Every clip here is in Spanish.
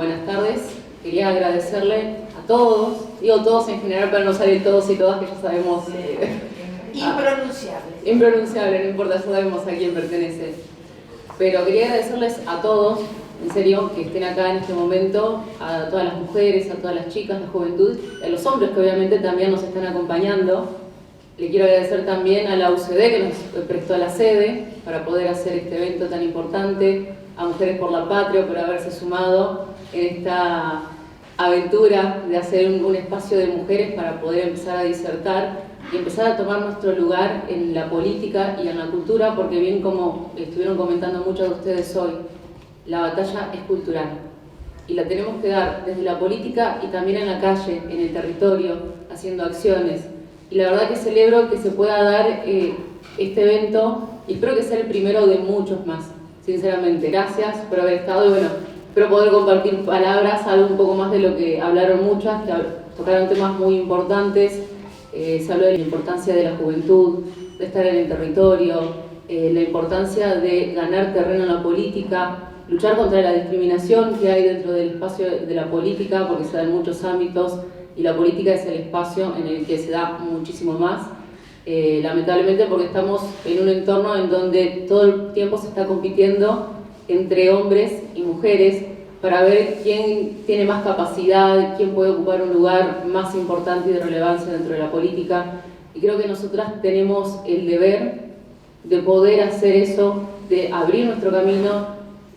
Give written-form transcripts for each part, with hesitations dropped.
buenas tardes. Quería agradecerle a todos, digo todos en general para no salir todos y todas que ya sabemos. Impronunciable. Impronunciable, no importa, ya sabemos a quién pertenece. Pero quería agradecerles a todos, en serio, que estén acá en este momento, a todas las mujeres, a todas las chicas, la juventud, a los hombres que obviamente también nos están acompañando. Le quiero agradecer también a la UCD que nos prestó la sede para poder hacer este evento tan importante, a Mujeres por la Patria por haberse sumado en esta aventura de hacer un espacio de mujeres para poder empezar a disertar y empezar a tomar nuestro lugar en la política y en la cultura, porque bien como estuvieron comentando muchos de ustedes hoy, la batalla es cultural y la tenemos que dar desde la política y también en la calle, en el territorio, haciendo acciones. Y la verdad que celebro que se pueda dar este evento y espero que sea el primero de muchos más. Sinceramente, gracias por haber estado y bueno, espero poder compartir palabras, algo un poco más de lo que hablaron muchas, que tocaron temas muy importantes. Se habló de la importancia de la juventud, de estar en el territorio, la importancia de ganar terreno en la política, luchar contra la discriminación que hay dentro del espacio de la política, porque se da en muchos ámbitos y la política es el espacio en el que se da muchísimo más. Lamentablemente porque estamos en un entorno en donde todo el tiempo se está compitiendo entre hombres y mujeres para ver quién tiene más capacidad, quién puede ocupar un lugar más importante y de relevancia dentro de la política. Y creo que nosotras tenemos el deber de poder hacer eso, de abrir nuestro camino,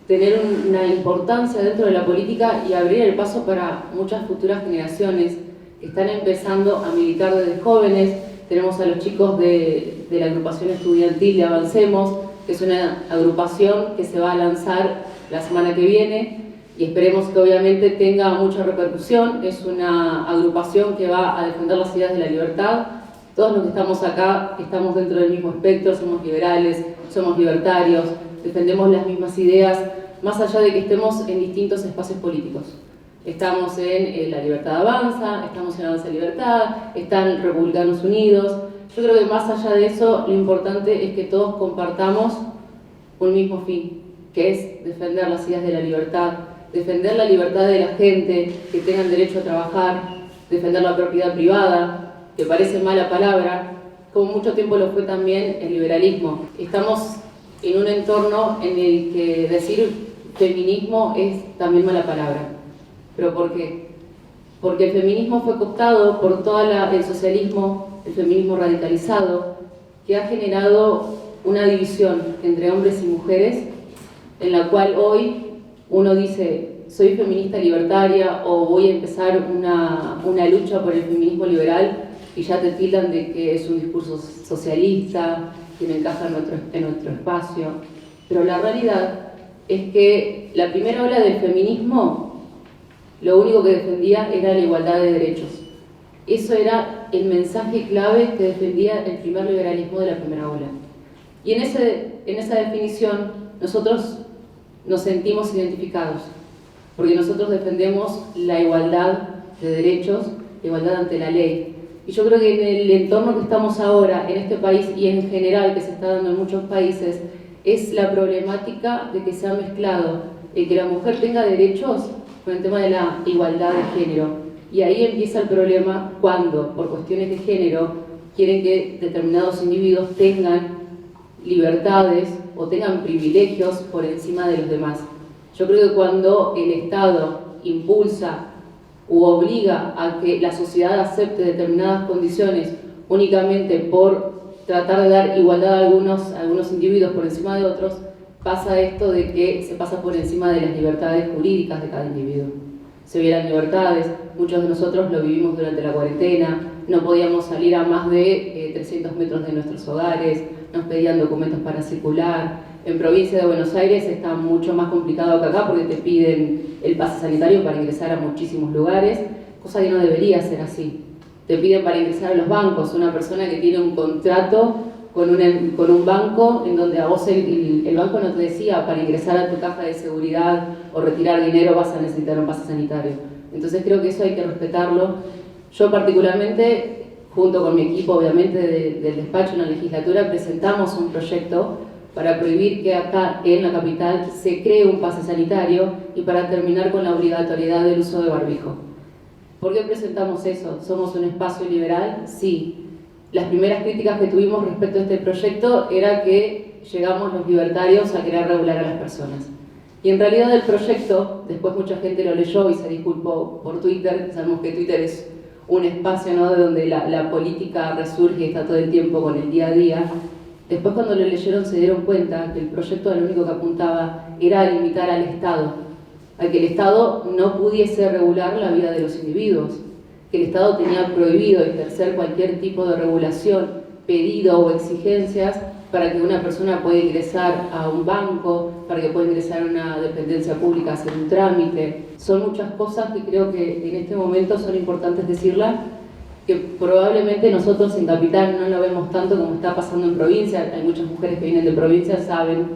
tener una importancia dentro de la política y abrir el paso para muchas futuras generaciones que están empezando a militar desde jóvenes. Tenemos a los chicos de la agrupación estudiantil de Avancemos, que es una agrupación que se va a lanzar la semana que viene y esperemos que obviamente tenga mucha repercusión. Es una agrupación que va a defender las ideas de la libertad. Todos los que estamos acá estamos dentro del mismo espectro, somos liberales, somos libertarios, defendemos las mismas ideas, más allá de que estemos en distintos espacios políticos. Estamos en La Libertad Avanza, estamos en Avanza Libertad, están Republicanos Unidos. Yo creo que más allá de eso, lo importante es que todos compartamos un mismo fin, que es defender las ideas de la libertad, defender la libertad de la gente, que tengan derecho a trabajar, defender la propiedad privada, que parece mala palabra, como mucho tiempo lo fue también el liberalismo. Estamos en un entorno en el que decir feminismo es también mala palabra. ¿Pero por qué? Porque el feminismo fue cooptado por todo el socialismo, el feminismo radicalizado, que ha generado una división entre hombres y mujeres, en la cual hoy uno dice, soy feminista libertaria o voy a empezar una lucha por el feminismo liberal y ya te tildan de que es un discurso socialista, que no encaja en nuestro espacio. Pero la realidad es que la primera ola del feminismo lo único que defendía era la igualdad de derechos. Eso era el mensaje clave que defendía el primer liberalismo de la primera ola. Y en esa definición nosotros nos sentimos identificados, porque nosotros defendemos la igualdad de derechos, la igualdad ante la ley. Y yo creo que en el entorno que estamos ahora, en este país y en general que se está dando en muchos países, es la problemática de que se ha mezclado el que la mujer tenga derechos con el tema de la igualdad de género. Y ahí empieza el problema cuando, por cuestiones de género, quieren que determinados individuos tengan libertades o tengan privilegios por encima de los demás. Yo creo que cuando el Estado impulsa u obliga a que la sociedad acepte determinadas condiciones únicamente por tratar de dar igualdad a algunos individuos por encima de otros, pasa esto de que se pasa por encima de las libertades jurídicas de cada individuo. Se violan libertades, muchos de nosotros lo vivimos durante la cuarentena, no podíamos salir a más de 300 metros de nuestros hogares, nos pedían documentos para circular. En provincia de Buenos Aires está mucho más complicado que acá porque te piden el pase sanitario para ingresar a muchísimos lugares, cosa que no debería ser así. Te piden para ingresar a los bancos, una persona que tiene un contrato con un banco en donde a vos el banco no te decía para ingresar a tu caja de seguridad o retirar dinero vas a necesitar un pase sanitario. Entonces creo que eso hay que respetarlo. Yo particularmente, junto con mi equipo obviamente del despacho en la legislatura, presentamos un proyecto para prohibir que acá en la capital se cree un pase sanitario y para terminar con la obligatoriedad del uso de barbijo. ¿Por qué presentamos eso? ¿Somos un espacio liberal? Sí. Las primeras críticas que tuvimos respecto a este proyecto era que llegamos los libertarios a querer regular a las personas. Y en realidad el proyecto, después mucha gente lo leyó y se disculpó por Twitter. Sabemos que Twitter es un espacio, ¿no?, de donde la política resurge y está todo el tiempo con el día a día. Después cuando lo leyeron se dieron cuenta que el proyecto lo único que apuntaba era a limitar al Estado, a que el Estado no pudiese regular la vida de los individuos, que el Estado tenía prohibido ejercer cualquier tipo de regulación, pedido o exigencias para que una persona pueda ingresar a un banco, para que pueda ingresar a una dependencia pública a hacer un trámite. Son muchas cosas que creo que en este momento son importantes decirlas, que probablemente nosotros en Capital no lo vemos tanto como está pasando en provincia. Hay muchas mujeres que vienen de provincia, saben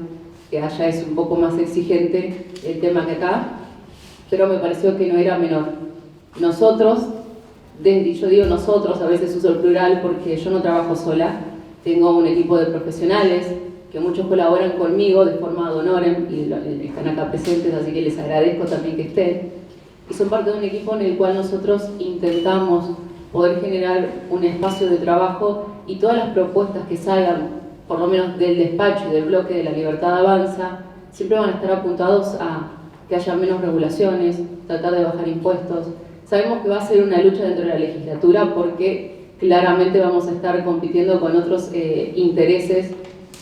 que allá es un poco más exigente el tema que acá, pero me pareció que no era menor. Nosotros, yo digo nosotros, a veces uso el plural porque yo no trabajo sola, tengo un equipo de profesionales que muchos colaboran conmigo de forma ad honorem y están acá presentes, así que les agradezco también que estén. Y son parte de un equipo en el cual nosotros intentamos poder generar un espacio de trabajo y todas las propuestas que salgan, por lo menos del despacho y del bloque de La Libertad Avanza, siempre van a estar apuntados a que haya menos regulaciones, tratar de bajar impuestos. Sabemos que va a ser una lucha dentro de la legislatura porque claramente vamos a estar compitiendo con otros intereses,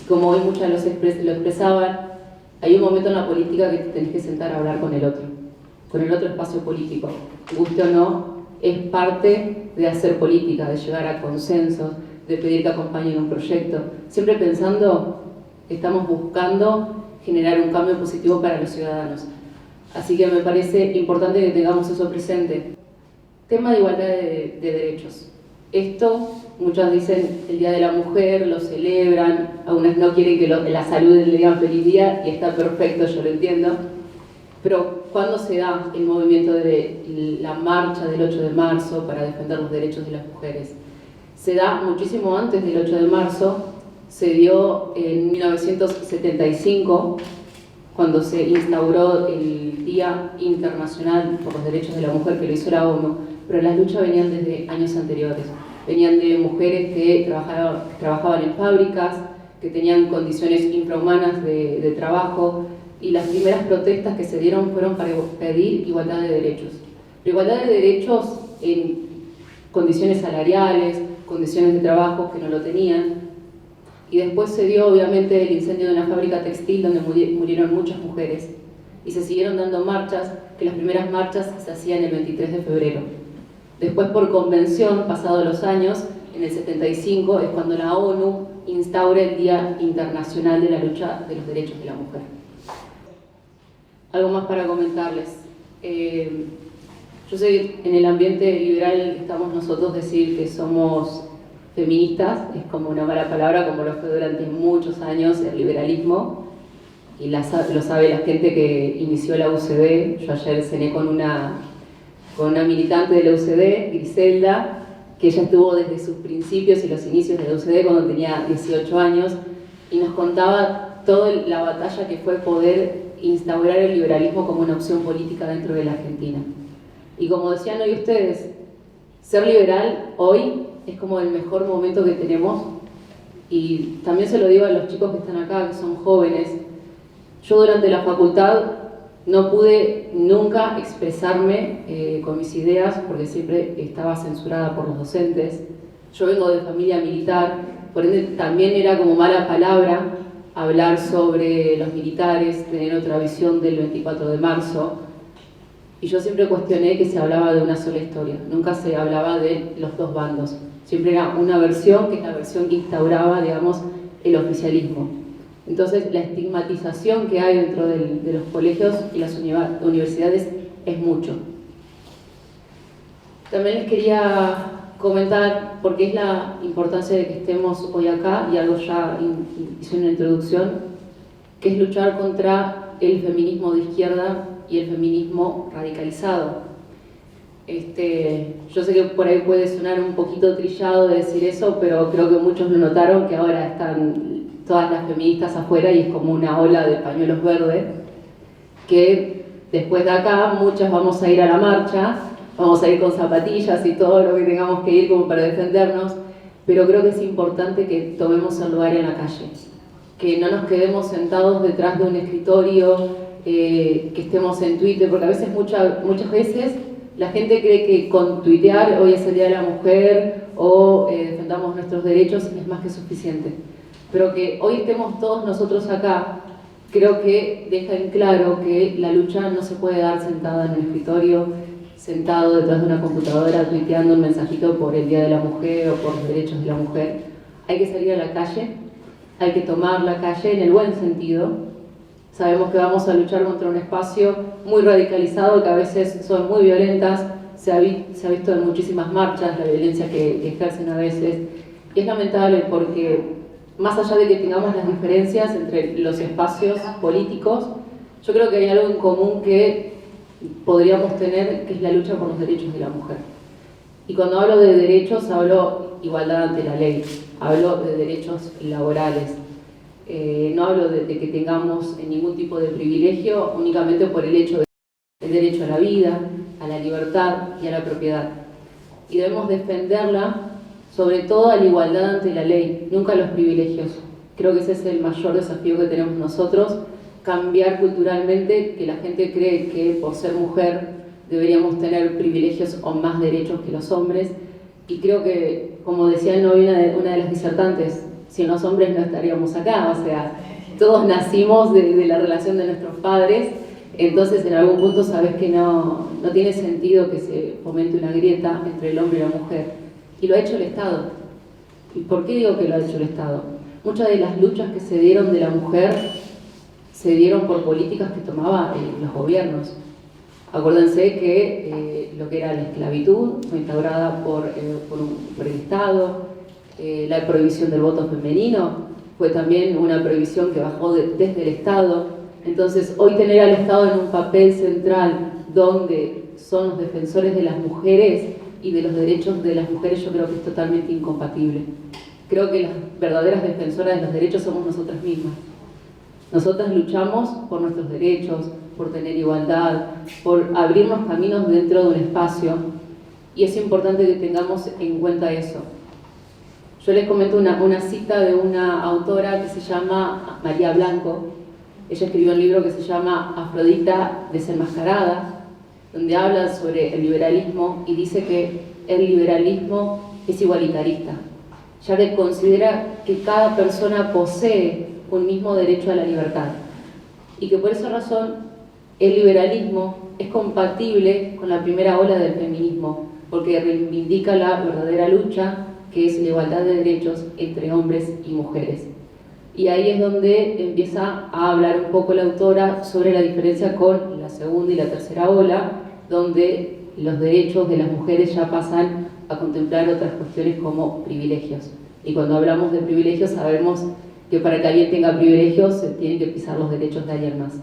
como hoy muchas lo expresaban. Hay un momento en la política que te tenés que sentar a hablar con el otro espacio político, guste o no. Es parte de hacer política, de llegar a consensos, de pedir que acompañen un proyecto, siempre pensando que estamos buscando generar un cambio positivo para los ciudadanos. Así que me parece importante que tengamos eso presente. Tema de igualdad de derechos. Esto, muchos dicen el Día de la Mujer, lo celebran, algunas no quieren que la salud le digan feliz día, y está perfecto, yo lo entiendo. Pero ¿cuándo se da el movimiento de la marcha del 8 de marzo para defender los derechos de las mujeres? Se da muchísimo antes del 8 de marzo, se dio en 1975, cuando se instauró el Día Internacional por los Derechos de la Mujer, que lo hizo la ONU, pero las luchas venían desde años anteriores. Venían de mujeres que trabajaban en fábricas, que tenían condiciones infrahumanas de trabajo, y las primeras protestas que se dieron fueron para pedir igualdad de derechos. La igualdad de derechos en condiciones salariales, condiciones de trabajo que no lo tenían. Y después se dio obviamente el incendio de una fábrica textil donde murieron muchas mujeres. Y se siguieron dando marchas, que las primeras marchas se hacían el 23 de febrero. Después, por convención, pasados los años, en el 75 es cuando la ONU instaura el Día Internacional de la Lucha de los Derechos de la Mujer. Algo más para comentarles. Yo sé que en el ambiente liberal estamos nosotros decir que somos feministas, es como una mala palabra, como lo fue durante muchos años el liberalismo, y lo sabe la gente que inició la UCD. Yo ayer cené con una militante de la UCD, Griselda, que ella estuvo desde sus principios y los inicios de la UCD cuando tenía 18 años, y nos contaba toda la batalla que fue poder instaurar el liberalismo como una opción política dentro de la Argentina. Y como decían hoy ustedes, ser liberal hoy es como el mejor momento que tenemos, y también se lo digo a los chicos que están acá, que son jóvenes. Yo durante la facultad no pude nunca expresarme con mis ideas porque siempre estaba censurada por los docentes. Yo vengo de familia militar, por ende también era como mala palabra hablar sobre los militares, tener otra visión del 24 de marzo. Y yo siempre cuestioné que se hablaba de una sola historia, nunca se hablaba de los dos bandos. Siempre era una versión, que es la versión que instauraba, digamos, el oficialismo. Entonces, la estigmatización que hay dentro de los colegios y las universidades es mucho. También les quería comentar, porque es la importancia de que estemos hoy acá, y algo ya hice una introducción, que es luchar contra el feminismo de izquierda y el feminismo radicalizado. Yo sé que por ahí puede sonar un poquito trillado de decir eso, pero creo que muchos lo notaron, que ahora están todas las feministas afuera y es como una ola de pañuelos verdes, que después de acá muchas vamos a ir a la marcha, vamos a ir con zapatillas y todo lo que tengamos que ir como para defendernos, pero creo que es importante que tomemos el lugar en la calle, que no nos quedemos sentados detrás de un escritorio, que estemos en Twitter, porque a veces, muchas veces, la gente cree que con tuitear hoy es el Día de la Mujer o defendamos nuestros derechos es más que suficiente. Pero que hoy estemos todos nosotros acá, creo que deja en claro que la lucha no se puede dar sentada en un escritorio, sentado detrás de una computadora tuiteando un mensajito por el Día de la Mujer o por los derechos de la mujer. Hay que salir a la calle, hay que tomar la calle en el buen sentido. Sabemos que vamos a luchar contra un espacio muy radicalizado, que a veces son muy violentas, se ha visto en muchísimas marchas la violencia que ejercen a veces, y es lamentable porque más allá de que tengamos las diferencias entre los espacios políticos, yo creo que hay algo en común que podríamos tener, que es la lucha por los derechos de la mujer. Y cuando hablo de derechos, hablo igualdad ante la ley, hablo de derechos laborales. No hablo de que tengamos ningún tipo de privilegio únicamente por el hecho del derecho a la vida, a la libertad y a la propiedad. Y debemos defenderla sobre todo a la igualdad ante la ley, nunca a los privilegios. Creo que ese es el mayor desafío que tenemos nosotros, cambiar culturalmente que la gente cree que por ser mujer deberíamos tener privilegios o más derechos que los hombres. Y creo que, como decía una de las disertantes, sin los hombres no estaríamos acá, o sea, todos nacimos de la relación de nuestros padres, entonces en algún punto sabes que no tiene sentido que se fomente una grieta entre el hombre y la mujer. Y lo ha hecho el Estado. ¿Y por qué digo que lo ha hecho el Estado? Muchas de las luchas que se dieron de la mujer se dieron por políticas que tomaban los gobiernos. Acuérdense que lo que era la esclavitud fue instaurada por el Estado, la prohibición del voto femenino fue también una prohibición que bajó desde el Estado. Entonces, hoy tener al Estado en un papel central donde son los defensores de las mujeres y de los derechos de las mujeres, yo creo que es totalmente incompatible. Creo que las verdaderas defensoras de los derechos somos nosotras mismas. Nosotras luchamos por nuestros derechos, por tener igualdad, por abrirnos caminos dentro de un espacio, y es importante que tengamos en cuenta eso. Yo les comento una cita de una autora que se llama María Blanco. Ella escribió un libro que se llama Afrodita desenmascarada, donde habla sobre el liberalismo y dice que el liberalismo es igualitarista, ya que considera que cada persona posee un mismo derecho a la libertad y que por esa razón el liberalismo es compatible con la primera ola del feminismo, porque reivindica la verdadera lucha, que es la igualdad de derechos entre hombres y mujeres. Y ahí es donde empieza a hablar un poco la autora sobre la diferencia con la segunda y la tercera ola, donde los derechos de las mujeres ya pasan a contemplar otras cuestiones como privilegios. Y cuando hablamos de privilegios sabemos que para que alguien tenga privilegios se tienen que pisar los derechos de alguien más.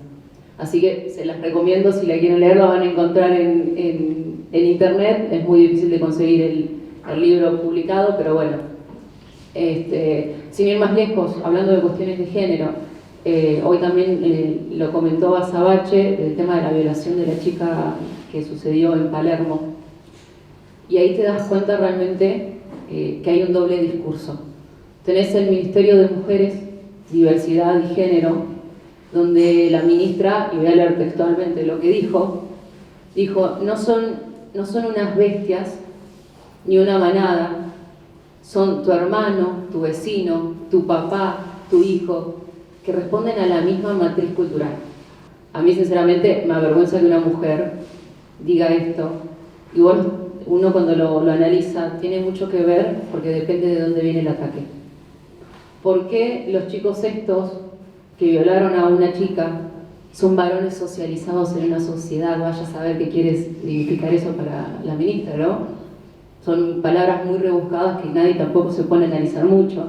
Así que se las recomiendo, si la quieren leer, la van a encontrar en internet. Es muy difícil de conseguir el libro publicado, pero bueno. Sin ir más lejos, hablando de cuestiones de género, hoy también lo comentó Azabache, el tema de la violación de la chica que sucedió en Palermo. Y ahí te das cuenta realmente que hay un doble discurso. Tenés el Ministerio de Mujeres, Diversidad y Género, donde la ministra, y voy a leer textualmente lo que dijo, no son unas bestias ni una manada, son tu hermano, tu vecino, tu papá, tu hijo, que responden a la misma matriz cultural. A mí sinceramente me avergüenza que una mujer diga esto, y bueno, uno cuando lo analiza tiene mucho que ver porque depende de dónde viene el ataque. ¿Por qué los chicos estos que violaron a una chica son varones socializados en una sociedad? Vaya a saber qué quiere significar eso para la ministra, ¿no? Son palabras muy rebuscadas que nadie tampoco se pone a analizar mucho.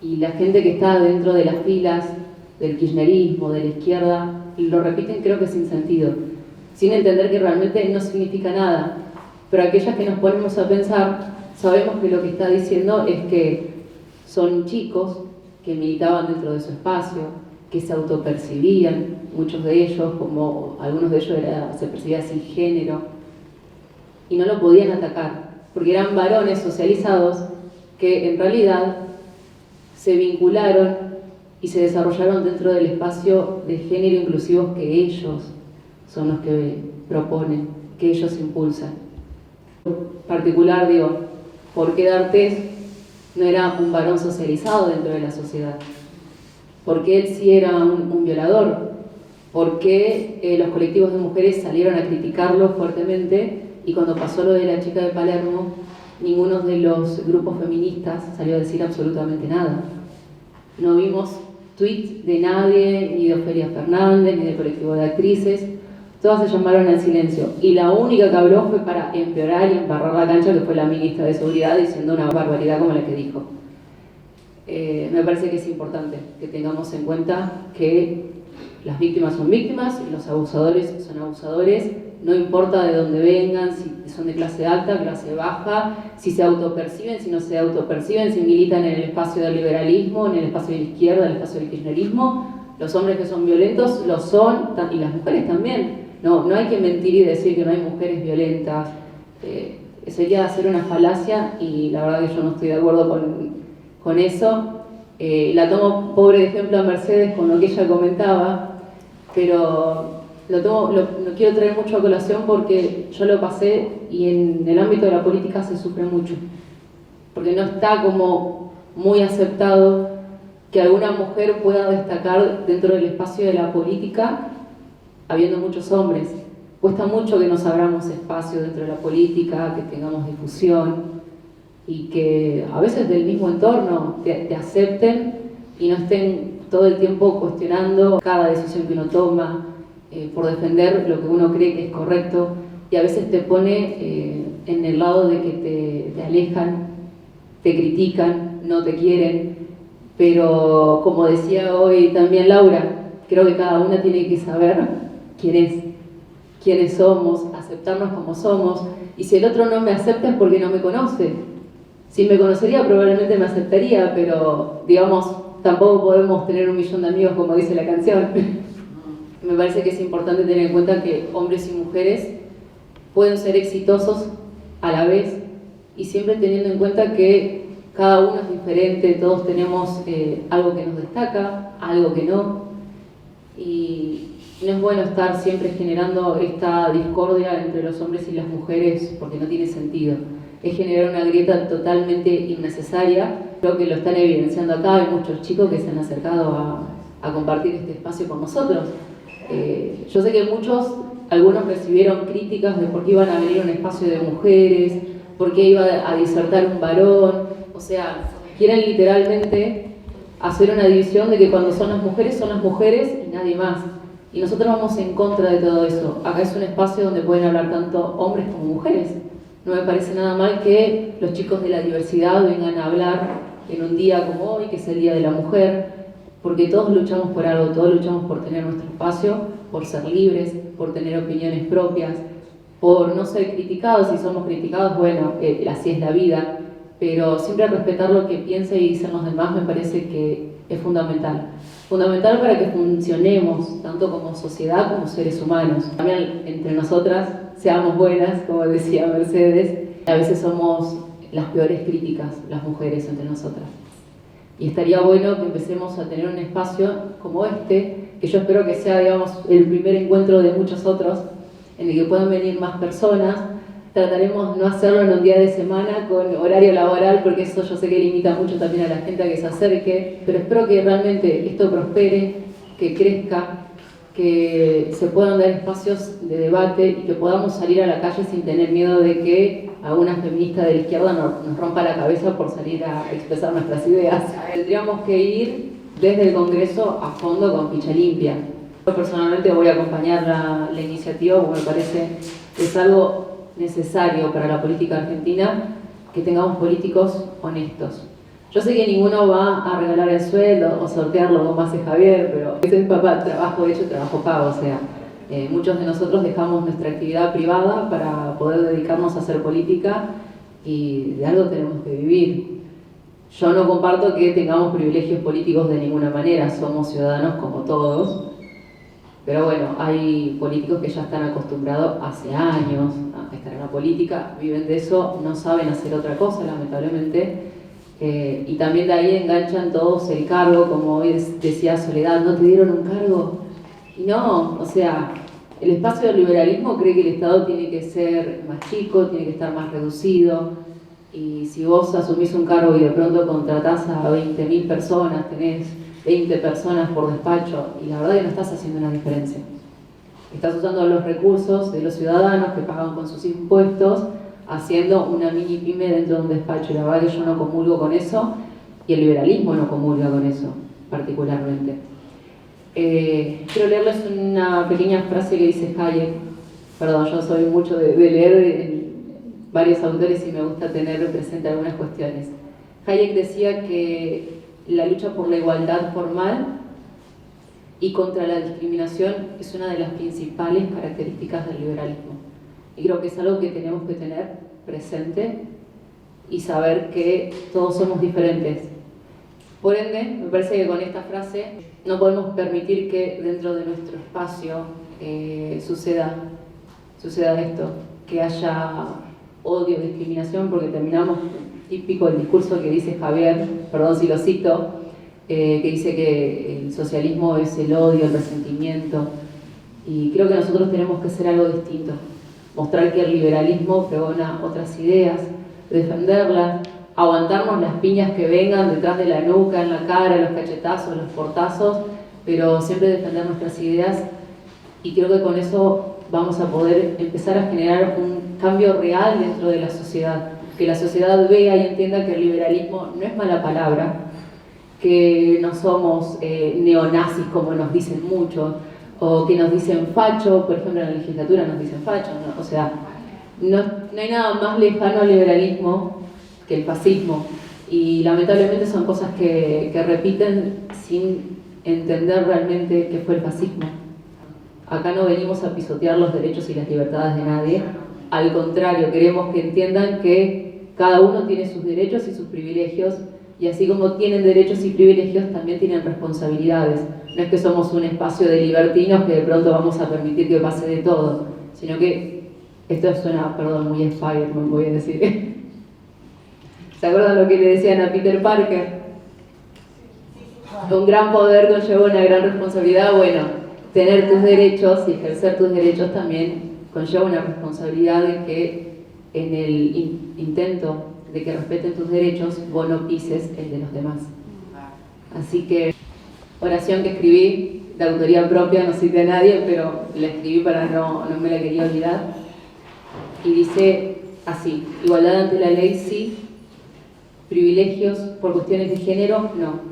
Y la gente que está dentro de las filas del kirchnerismo, de la izquierda, lo repiten creo que sin sentido, sin entender que realmente no significa nada. Pero aquellas que nos ponemos a pensar, sabemos que lo que está diciendo es que son chicos que militaban dentro de su espacio, que se autopercibían, muchos de ellos, como algunos de ellos se percibían sin género, y no lo podían atacar, porque eran varones socializados que en realidad se vincularon y se desarrollaron dentro del espacio de género inclusivos que ellos son los que proponen, que ellos impulsan. En particular, digo, ¿por qué D'Artés no era un varón socializado dentro de la sociedad? ¿Por qué él sí era un violador? ¿Por qué los colectivos de mujeres salieron a criticarlo fuertemente y cuando pasó lo de la chica de Palermo, ninguno de los grupos feministas salió a decir absolutamente nada? No vimos tweets de nadie, ni de Ofelia Fernández, ni del colectivo de actrices. Todas se llamaron al silencio. Y la única que habló fue para empeorar y embarrar la cancha, que fue la ministra de Seguridad, diciendo una barbaridad como la que dijo. Me parece que es importante que tengamos en cuenta que las víctimas son víctimas y los abusadores son abusadores, no importa de dónde vengan, si son de clase alta, clase baja, si se autoperciben, si no se autoperciben, si militan en el espacio del liberalismo, en el espacio de la izquierda, en el espacio del kirchnerismo. Los hombres que son violentos lo son, y las mujeres también. No hay que mentir y decir que no hay mujeres violentas. Sería hacer una falacia y la verdad que yo no estoy de acuerdo con eso. La tomo pobre de ejemplo a Mercedes con lo que ella comentaba, pero lo quiero traer mucho a colación porque yo lo pasé y en el ámbito de la política se sufre mucho, porque no está como muy aceptado que alguna mujer pueda destacar dentro del espacio de la política habiendo muchos hombres. Cuesta mucho que nos abramos espacio dentro de la política, que tengamos difusión y que a veces del mismo entorno te acepten y no estén todo el tiempo cuestionando cada decisión que uno toma por defender lo que uno cree que es correcto, y a veces te pone en el lado de que te alejan, te critican, no te quieren. Pero como decía hoy también Laura, creo que cada una tiene que saber quiénes somos, aceptarnos como somos, y si el otro no me acepta es porque no me conoce. Si me conocería probablemente me aceptaría, pero digamos, tampoco podemos tener 1 millón de amigos como dice la canción. Me parece que es importante tener en cuenta que hombres y mujeres pueden ser exitosos a la vez, y siempre teniendo en cuenta que cada uno es diferente, todos tenemos algo que nos destaca, algo que no, y no es bueno estar siempre generando esta discordia entre los hombres y las mujeres porque no tiene sentido. Es generar una grieta totalmente innecesaria. Creo que lo están evidenciando acá, hay muchos chicos que se han acercado a compartir este espacio con nosotros. Yo sé que algunos recibieron críticas de por qué iban a venir a un espacio de mujeres, por qué iba a disertar un varón. O sea, quieren literalmente hacer una división de que cuando son las mujeres y nadie más. Y nosotros vamos en contra de todo eso. Acá es un espacio donde pueden hablar tanto hombres como mujeres. No me parece nada mal que los chicos de la diversidad vengan a hablar en un día como hoy, que es el Día de la Mujer, porque todos luchamos por algo, todos luchamos por tener nuestro espacio, por ser libres, por tener opiniones propias, por no ser criticados. Si somos criticados, bueno, así es la vida, pero siempre respetar lo que piensan y dicen los demás me parece que es fundamental. Fundamental para que funcionemos tanto como sociedad como seres humanos. También entre nosotras seamos buenas, como decía Mercedes. A veces somos las peores críticas, las mujeres entre nosotras. Y estaría bueno que empecemos a tener un espacio como este, que yo espero que sea, digamos, el primer encuentro de muchos otros, en el que puedan venir más personas. Trataremos no hacerlo en un día de semana con horario laboral, porque eso yo sé que limita mucho también a la gente a que se acerque, pero espero que realmente esto prospere, que crezca, que se puedan dar espacios de debate y que podamos salir a la calle sin tener miedo de que alguna feminista de la izquierda nos rompa la cabeza por salir a expresar nuestras ideas. Tendríamos que ir desde el Congreso a fondo con ficha limpia. Yo personalmente voy a acompañar la iniciativa porque me parece que es algo necesario para la política argentina, que tengamos políticos honestos. Yo sé que ninguno va a regalar el sueldo o sortearlo como hace Javier, pero ese es trabajo hecho, trabajo pago. O sea, muchos de nosotros dejamos nuestra actividad privada para poder dedicarnos a hacer política y de algo tenemos que vivir. Yo no comparto que tengamos privilegios políticos de ninguna manera, somos ciudadanos como todos, pero bueno, hay políticos que ya están acostumbrados hace años a estar en la política, viven de eso, no saben hacer otra cosa, lamentablemente, y también de ahí enganchan todos el cargo, como hoy decía Soledad, ¿no te dieron un cargo? Y no, o sea, el espacio del liberalismo cree que el Estado tiene que ser más chico, tiene que estar más reducido, y si vos asumís un cargo y de pronto contratás a 20.000 personas, tenés 20 personas por despacho, y la verdad que no estás haciendo una diferencia. Estás usando los recursos de los ciudadanos que pagan con sus impuestos, haciendo una mini pyme dentro de un despacho. Y la verdad que yo no comulgo con eso, y el liberalismo no comulga con eso, particularmente. Quiero leerles una pequeña frase que dice Hayek. Perdón, yo soy mucho de leer varios autores y me gusta tener presente algunas cuestiones. Hayek decía que la lucha por la igualdad formal y contra la discriminación es una de las principales características del liberalismo. Y creo que es algo que tenemos que tener presente y saber que todos somos diferentes. Por ende, me parece que con esta frase no podemos permitir que dentro de nuestro espacio suceda esto, que haya odio, discriminación, porque terminamos típico el discurso que dice Javier, perdón si lo cito, que dice que el socialismo es el odio, el resentimiento, y creo que nosotros tenemos que hacer algo distinto, mostrar que el liberalismo pregona otras ideas, defenderlas, aguantarnos las piñas que vengan detrás de la nuca, en la cara, los cachetazos, los portazos, pero siempre defender nuestras ideas, y creo que con eso vamos a poder empezar a generar un cambio real dentro de la sociedad, que la sociedad vea y entienda que el liberalismo no es mala palabra, que no somos neonazis como nos dicen muchos, o que nos dicen facho, por ejemplo en la legislatura nos dicen facho, ¿no? O sea, no hay nada más lejano al liberalismo que el fascismo, y lamentablemente son cosas que repiten sin entender realmente qué fue el fascismo. Acá no venimos a pisotear los derechos y las libertades de nadie, al contrario, queremos que entiendan que cada uno tiene sus derechos y sus privilegios, y así como tienen derechos y privilegios, también tienen responsabilidades. No es que somos un espacio de libertinos que de pronto vamos a permitir que pase de todo, sino que, esto suena, perdón, muy Spider-Man, voy a decir. ¿Se acuerdan lo que le decían a Peter Parker? Un gran poder conlleva una gran responsabilidad. Bueno, tener tus derechos y ejercer tus derechos también conlleva una responsabilidad de que en el intento de que respeten tus derechos, vos no pises el de los demás. Así que, oración que escribí, de autoría propia, no cité a nadie, pero la escribí para no me la quería olvidar. Y dice así: igualdad ante la ley sí, privilegios por cuestiones de género no.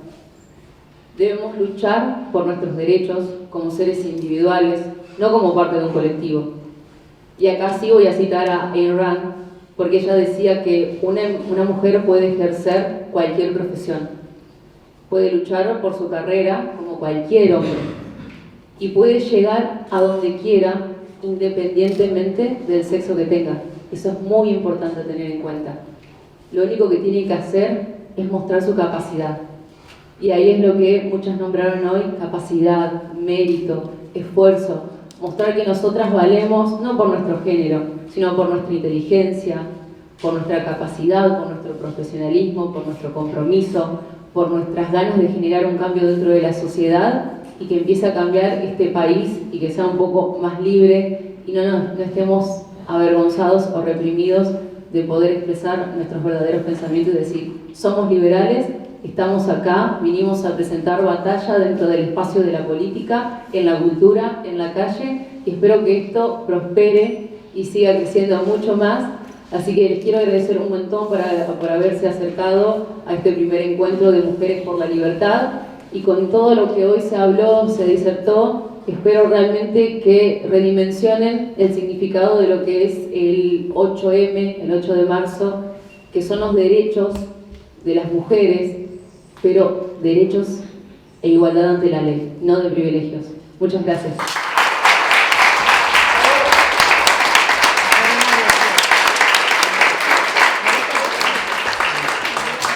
Debemos luchar por nuestros derechos como seres individuales, no como parte de un colectivo. Y acá sí voy a citar a Ayn Rand, porque ella decía que una mujer puede ejercer cualquier profesión, puede luchar por su carrera como cualquier hombre, y puede llegar a donde quiera independientemente del sexo que tenga. Eso es muy importante tener en cuenta. Lo único que tiene que hacer es mostrar su capacidad. Y ahí es lo que muchas nombraron hoy: capacidad, mérito, esfuerzo. Mostrar que nosotras valemos no por nuestro género, sino por nuestra inteligencia, por nuestra capacidad, por nuestro profesionalismo, por nuestro compromiso, por nuestras ganas de generar un cambio dentro de la sociedad y que empiece a cambiar este país y que sea un poco más libre y no estemos avergonzados o reprimidos de poder expresar nuestros verdaderos pensamientos y decir: somos liberales, estamos acá, vinimos a presentar batalla dentro del espacio de la política, en la cultura, en la calle, y espero que esto prospere y siga creciendo mucho más. Así que les quiero agradecer un montón por haberse acercado a este primer encuentro de Mujeres por la Libertad, y con todo lo que hoy se habló, se disertó, espero realmente que redimensionen el significado de lo que es el 8M, el 8 de marzo, que son los derechos de las mujeres, pero derechos e igualdad ante la ley, no de privilegios. Muchas gracias.